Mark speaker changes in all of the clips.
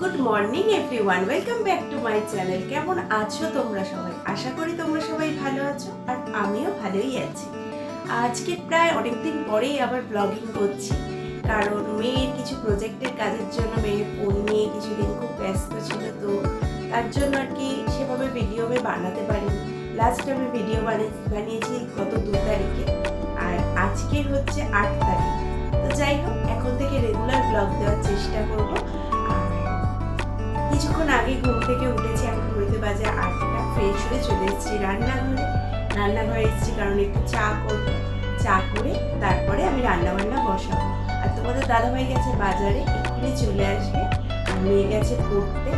Speaker 1: Good morning everyone, welcome back to my channel. কেমন আছো তোমরা সবাই? আশা করি তোমরা সবাই ভালো আছো, আর আমিও ভালোই আছি। আজকে প্রায় অনেকদিন পরেই আবার ব্লগিং করছি, কারণ মেয়ের কিছু প্রজেক্টের কাজের জন্য মেয়ের ফোন নিয়ে কিছুদিন খুব ব্যস্ত ছিল, তো তার জন্য আর কি সেভাবে ভিডিও আমি বানাতে পারিনি। লাস্ট আমি ভিডিও বানিয়েছি গত 2 তারিখে, আর আজকের হচ্ছে 8 তারিখ। তো যাই হোক, এখন থেকে রেগুলার ব্লগ দেওয়ার চেষ্টা করবো। কিছুক্ষণ আগে ঘুম থেকে উঠেছি, এখন ঘুরতে বাজে 8টা। ফ্রেশ হয়ে চলে এসেছি রান্নাঘরে এসেছি, কারণ একটু চা করবো। চা করে তারপরে আমি রান্নাবান্না বসাবো। আর তোমাদের দাদাভাই গেছে বাজারে, এক্ষুনি চলে আসবে। আর মেয়ে গেছে পড়তে।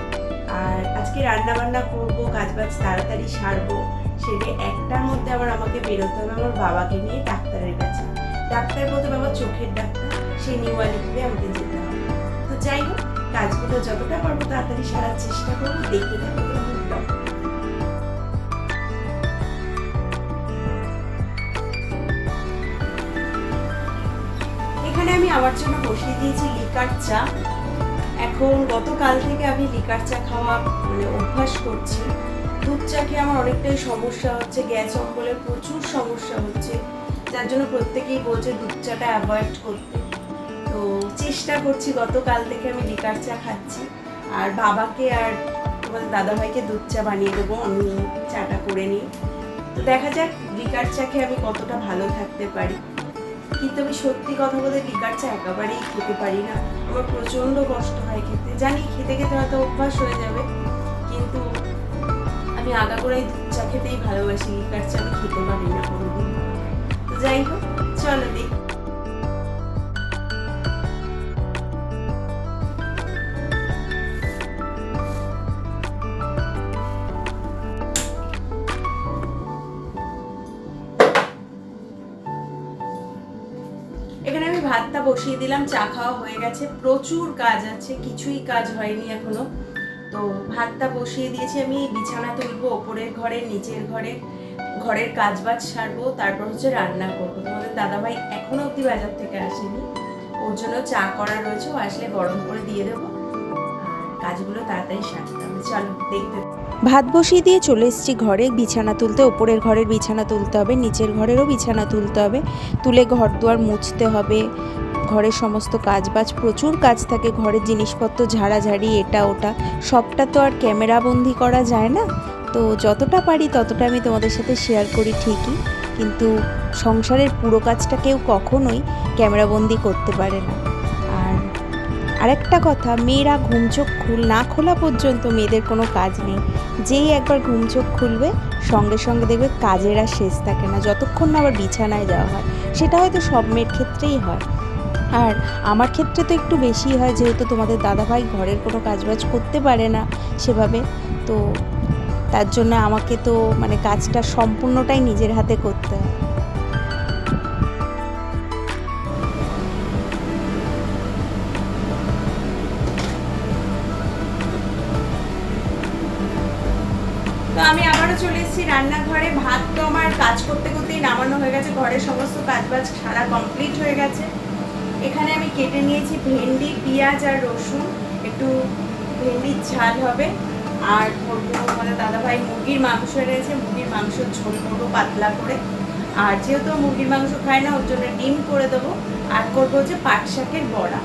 Speaker 1: আর আজকে রান্নাবান্না করবো, কাজবাজ তাড়াতাড়ি সারবো। সেটা 1টার মধ্যে আবার আমাকে বেরোতে হবে আমার বাবাকে নিয়ে ডাক্তারের কাছে। ডাক্তার বলতে বাবা চোখের ডাক্তার, সেই নিউ আলিপুরে আমাকে যেতে হবে। তো যাই হোক, কাজগুলো যতটা পারবো তাড়াতাড়ি সারার চেষ্টা করবো। দেখতে থাকবো। এখানে আমি আমার জন্য বসিয়ে দিয়েছি লিকার চা। এখন গতকাল থেকে আমি লিকার চা খাওয়া অভ্যাস করছি। দুধ চা খেয়ে আমার অনেকটাই সমস্যা হচ্ছে, গ্যাস অম্বলের প্রচুর সমস্যা হচ্ছে, যার জন্য প্রত্যেকেই বলছে দুধ চাটা অ্যাভয়েড করতে। তো চেষ্টা করছি, গতকাল থেকে আমি লিকার চা খাচ্ছি। আর বাবাকে আর তোমাদের দাদাভাইকে দুধ চা বানিয়ে দেবো, আমি চাটা করে নিই। তো দেখা যাক লিকার চা খেয়ে আমি কতটা ভালো থাকতে পারি। কিন্তু আমি সত্যি কথা বলতে লিকার চা একেবারেই খেতে পারি না, আমার প্রচণ্ড কষ্ট হয় খেতে। জানি খেতে খেতে হয়তো অভ্যাস হয়ে যাবে, কিন্তু আমি আগাগোড়াই দুধ চা খেতেই ভালোবাসি, লিকার চা আমি খেতে পারি না কোনোদিন। তো যাই হোক, চলো দেখি। এখানে আমি ভাতটা বসিয়ে দিলাম, চা খাওয়া হয়ে গেছে। প্রচুর কাজ আছে, কিছুই কাজ হয়নি এখনো। তো ভাতটা বসিয়ে দিয়েছি, আমি বিছানা তুলবো, ওপরের ঘরের নিচের ঘরের কাজবাজ সারবো, তারপর হচ্ছে রান্না করবো। তোমাদের দাদাভাই এখনো অব্দি বাজার থেকে আসেনি, ওর জন্য চা করা রয়েছে, ও আসলে গরম করে দিয়ে দেবো। আর কাজগুলো তাড়াতাড়ি সারতে হবে। চলো দেখতে।
Speaker 2: ভাত বসিয়ে দিয়ে চলে এসেছি ঘরে বিছানা তুলতে। ওপরের ঘরের বিছানা তুলতে হবে, নিচের ঘরেরও বিছানা তুলতে হবে, তুলে ঘর দুয়ার মুছতে হবে। ঘরের সমস্ত কাজবাজ, প্রচুর কাজ থাকে, ঘরের জিনিসপত্র ঝাড়াঝাড়ি, এটা ওটা, সবটা তো আর ক্যামেরাবন্দি করা যায় না। তো যতটা পারি ততটা আমি তোমাদের সাথে শেয়ার করি ঠিকই, কিন্তু সংসারের পুরো কাজটা কেউ কখনোই ক্যামেরাবন্দি করতে পারে না। আরেকটা কথা, মেয়েরা ঘুম চোখ না খোলা পর্যন্ত মেয়েদের কোনো কাজ নেই। যেই একবার ঘুম চোখ খুলবে, সঙ্গে সঙ্গে দেখবে কাজের আর শেষ থাকে না, যতক্ষণ না আবার বিছানায় যাওয়া হয়। সেটা হয়তো সব মেয়ের ক্ষেত্রেই হয়, আর আমার ক্ষেত্রে তো একটু বেশি হয়, যেহেতু তোমাদের দাদাভাই ঘরের কোনো কাজবাজ করতে পারে না সেভাবে। তো তার জন্য আমাকে তো কাজটা সম্পূর্ণটাই নিজের হাতে করতে হয়।
Speaker 1: তো আমি আবারও চলে এসেছি রান্নাঘরে। ভাত তো আমার কাজ করতে করতেই নামানো হয়ে গেছে, ঘরের সমস্ত কাজবাজ সারা কমপ্লিট হয়ে গেছে। এখানে আমি কেটে নিয়েছি ভেন্ডি, পেঁয়াজ আর রসুন, একটু ভেন্ডির ঝাল হবে। আর করবো আমাদের দাদাভাই মুরগির মাংস এনেছে, মুরগির মাংসর ঝোল করবো পাতলা করে। আর যেহেতু মুরগির মাংস খায় না, ওর জন্য ডিম করে দেবো। আর করবো হচ্ছে পাট শাকের বড়া।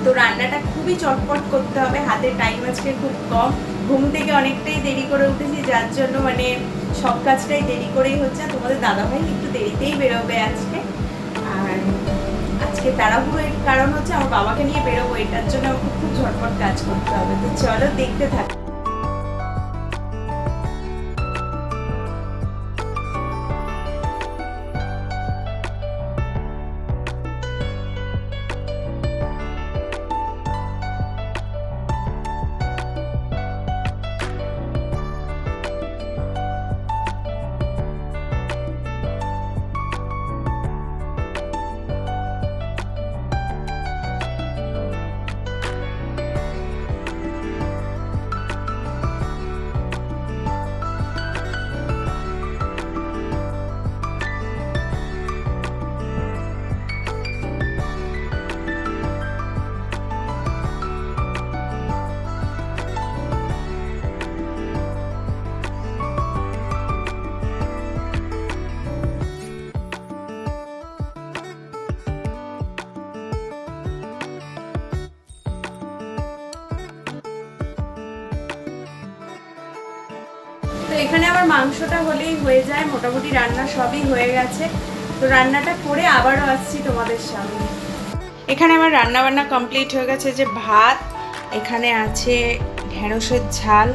Speaker 1: তো রান্নাটা খুবই চটপট করতে হবে, হাতে টাইম আজকে খুব কম। ঘুম থেকে অনেকটাই দেরি করে উঠেছি, যার জন্য সব কাজটাই দেরি করেই হচ্ছে। তোমাদের দাদাভাই একটু দেরিতেই বেরোবে আজকে। আর আজকে তাড়াহুড়োর কারণ হচ্ছে আমার বাবাকে নিয়ে বেরোবো, এটার জন্য আমাকে খুব ঝটপট কাজ করতে হবে। তো চলো দেখতে থাকো। এখানে আমার মাংসটা হলেই হয়ে যায়, মোটামুটি রান্না সবই হয়ে গেছে। তো রান্নাটা করে আবারও আসছি তোমাদের সামনে। এখানে আমার রান্না বান্না কমপ্লিট হয়ে গেছে, যে ভাত, এখানে আছে ঢেঁড়সের ঝাল,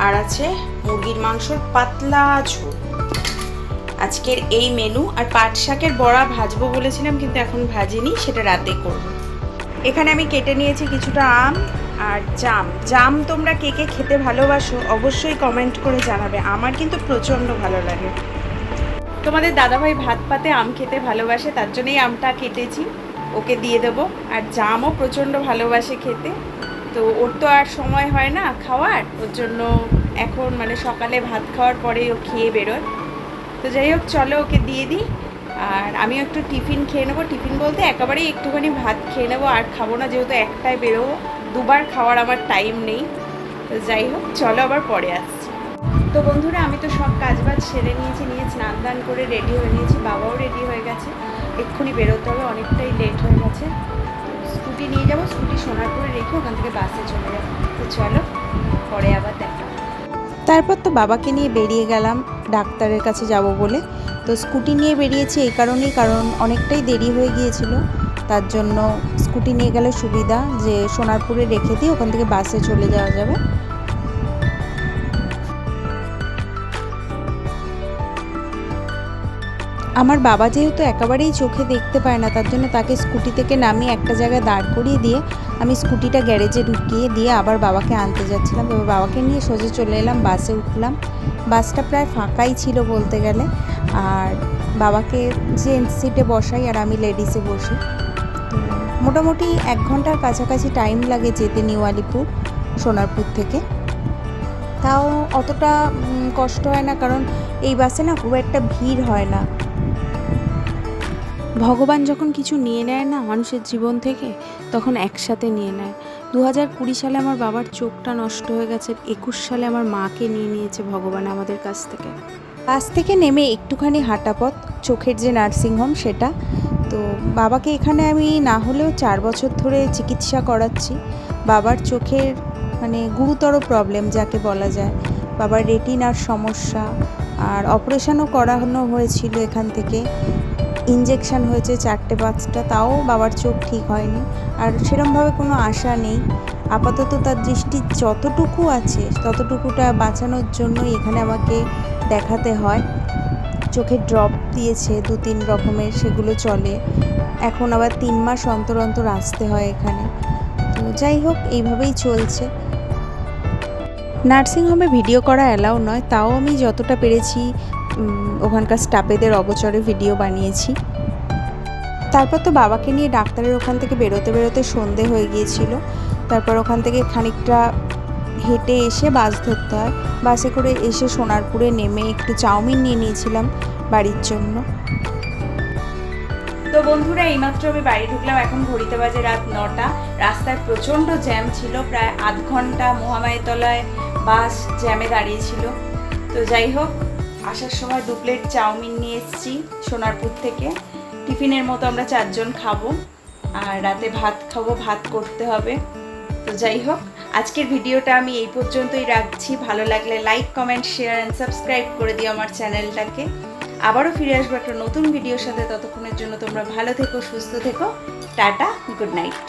Speaker 1: আর আছে মুরগির মাংসর পাতলা ঝোল। আজকের এই মেনু। আর পাট শাকের বড়া ভাজবো বলেছিলাম, কিন্তু এখন ভাজিনি, সেটা রাতে করব। এখানে আমি কেটে নিয়েছি কিছুটা আম আর জাম। জাম তোমরা কে কে খেতে ভালোবাসো অবশ্যই কমেন্ট করে জানাবে, আমার কিন্তু প্রচণ্ড ভালো লাগে। তোমাদের দাদাভাই ভাত পাতে আম খেতে ভালোবাসে, তার জন্যই আমটা কেটেছি, ওকে দিয়ে দেবো। আর জামও প্রচণ্ড ভালোবাসে খেতে, তো ওর তো আর সময় হয় না খাওয়ার, ওর জন্য এখন মানে সকালে ভাত খাওয়ার পরে ও খেয়ে বেরোয়। তো যাই হোক, চলো ওকে দিয়ে দিই। আর আমিও একটু টিফিন খেয়ে নেবো, টিফিন বলতে একেবারেই একটুখানি ভাত খেয়ে নেবো, আর খাবো না, যেহেতু একটায় বেরোবো, দুবার খাওয়ার আমার টাইম নেই। তো যাই হোক, চলো আবার পরে আসছি। তো বন্ধুরা, আমি তো সব কাজবাজ সেরে নিয়েছি, স্নান দান করে রেডি হয়ে নিয়েছি, বাবাও রেডি হয়ে গেছে, এক্ষুনি বেরোতে হবে, অনেকটাই লেট হয়ে গেছে। স্কুটি নিয়ে যাবো, স্কুটি সোনারপুরে রেখে ওখান থেকে বাসে চলে যাবো। তো চলো পরে আবার দেখা।
Speaker 2: তারপর তো বাবাকে নিয়ে বেরিয়ে গেলাম ডাক্তারের কাছে যাব বলে। তো স্কুটি নিয়ে বেরিয়েছি এই কারণেই, কারণ অনেকটাই দেরি হয়ে গিয়েছিল, তার জন্য স্কুটি নিয়ে গেলে সুবিধা, যে সোনারপুরে রেখে দিয়ে ওখান থেকে বাসে চলে যাওয়া যাবে। আমার বাবা যেহেতু একেবারেই চোখে দেখতে পায় না, তার জন্য তাকে স্কুটি থেকে নামিয়ে একটা জায়গায় দাঁড় করিয়ে দিয়ে আমি স্কুটিটা গ্যারেজে ঢুকিয়ে দিয়ে আবার বাবাকে আনতে যাচ্ছিলাম। এবার বাবাকে নিয়ে সোজা চলে এলাম, বাসে উঠলাম। বাসটা প্রায় ফাঁকাই ছিল বলতে গেলে, আর বাবাকে জেন্টস সিটে বসাই আর আমি লেডিসে বসি। তো মোটামুটি 1 ঘন্টার কাছাকাছি টাইম লাগে যেতে নিউ আলিপুর সোনারপুর থেকে। তাও অতটা কষ্ট হয় না, কারণ এই বাসে না খুব একটা ভিড় হয় না। ভগবান যখন কিছু নিয়ে নেয় না মানুষের জীবন থেকে, তখন একসাথে নিয়ে নেয়। 2020 সালে আমার বাবার চোখটা নষ্ট হয়ে গেছে, 21 সালে আমার মাকে নিয়ে নিয়েছে ভগবান আমাদের কাছ থেকে। বাস থেকে নেমে একটুখানি হাঁটা পথ চোখের যে নার্সিংহোম সেটা। তো বাবাকে এখানে আমি না হলেও 4 বছর ধরে চিকিৎসা করাচ্ছি। বাবার চোখের মানে গুরুতর প্রবলেম যাকে বলা যায়, বাবার রেটিনার সমস্যা, আর অপারেশনও করানো হয়েছিল এখান থেকে, ইঞ্জেকশান হয়েছে 4-5টা, তাও বাবার চোখ ঠিক হয়নি। আর সেরকমভাবে কোনো আশা নেই, আপাতত তার দৃষ্টি যতটুকু আছে ততটুকুটা বাঁচানোর জন্যই এখানে আমাকে দেখাতে হয়। চোখের ড্রপ দিয়েছে 2-3 রকমের, সেগুলো চলে। এখন আবার 3 মাস অন্তর অন্তর আসতে হয় এখানে। তো যাই হোক, এইভাবেই চলছে। নার্সিংহোমে ভিডিও করা অ্যালাউ নয়, তাও আমি যতটা পেরেছি ওখানকার স্টাফেদের অগোচরে ভিডিও বানিয়েছি। তারপর তো বাবাকে নিয়ে ডাক্তারের ওখান থেকে বেরোতে বেরোতে সন্ধে হয়ে গিয়েছিল। তারপর ওখান থেকে খানিকটা হেঁটে এসে বাস ধরতে হয়। বাসে করে এসে সোনারপুরে নেমে একটু চাউমিন নিয়ে নিয়েছিলাম বাড়ির জন্য।
Speaker 1: তো বন্ধুরা, এইমাত্র আমি বাড়ি ঢুকলাম, এখন ঘড়িতে বাজে রাত 9টা। রাস্তায় প্রচণ্ড জ্যাম ছিল, প্রায় আধ ঘন্টা মহামায়াতলায় বাস জ্যামে দাঁড়িয়েছিল। তো যাই হোক, আসার সময় 2 প্লেট চাউমিন নিয়ে এসেছি সোনারপুর থেকে। টিফিনের মতো আমরা 4 জন খাবো, আর রাতে ভাত খাবো, ভাত করতে হবে। তো যাই হোক, আজকের ভিডিওটা আমি এই পর্যন্তই রাখছি। ভালো লাগলে like, comment, share and subscribe করে দিও আমার চ্যানেলটাকে। আবারও ফিরে আসবো একটা নতুন ভিডিওর সাথে, ততক্ষণের জন্য তোমরা ভালো থেকো, সুস্থ থেকো, টাটা, গুড নাইট।